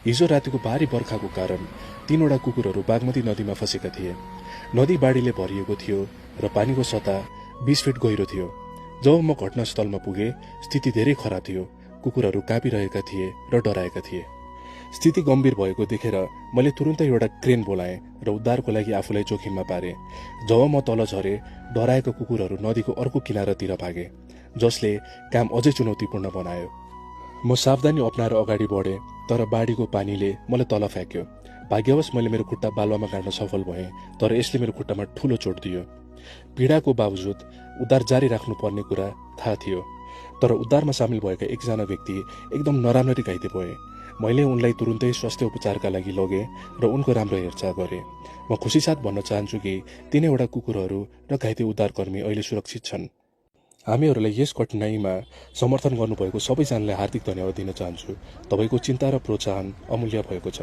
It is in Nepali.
हिजो रातिको भारी बर्खाको कारण 3वटा कुकुरहरू बागमती नदीमा फँसेका थिए। नदी बाढीले भरिएको थियो र पानीको सतह 20 फिट गहिरो थियो। जब म घटनास्थलमा पुगे, स्थिति धेरै खराब थियो। कुकुरहरू काँपिरहेका थिए र डराएका थिए। स्थिति गम्भीर भएको देखेर मैले तुरुन्तै एउटा क्रेन बोलाएँ र उद्धारको लागि आफूलाई जोखिममा पारे। जब म तल झरे, डराएका कुकुरहरू नदीको अर्को किनारातिर भागे, जसले काम अझै चुनौतीपूर्ण बनायो। म सावधानी अपनाएर अगाडि बढेँ, तर बाढीको पानीले मलाई तल फ्याँक्यो। भाग्यवश मैले मेरो खुट्टा बालुवामा गाड्न सफल भएँ, तर यसले मेरो खुट्टामा ठूलो चोट दियो। पीडाको बावजुद उद्धार जारी राख्नुपर्ने कुरा थाहा थियो, तर उद्धारमा सामेल भएका एकजना व्यक्ति एकदम नराम्ररी घाइते भए। मैले उनलाई तुरुन्तै स्वास्थ्य उपचारका लागि लगेँ र उनको राम्रो हेरचाह गरेँ। म खुसीसाथ भन्न चाहन्छु कि 3वटा कुकुरहरू र घाइते उद्धारकर्मी अहिले सुरक्षित छन्। हामीहरूलाई यस कठिनाइमा समर्थन गर्नुभएको सबैजनालाई हार्दिक धन्यवाद दिन चाहन्छु। तपाईको चिन्ता र प्रोत्साहन अमूल्य भएको छ।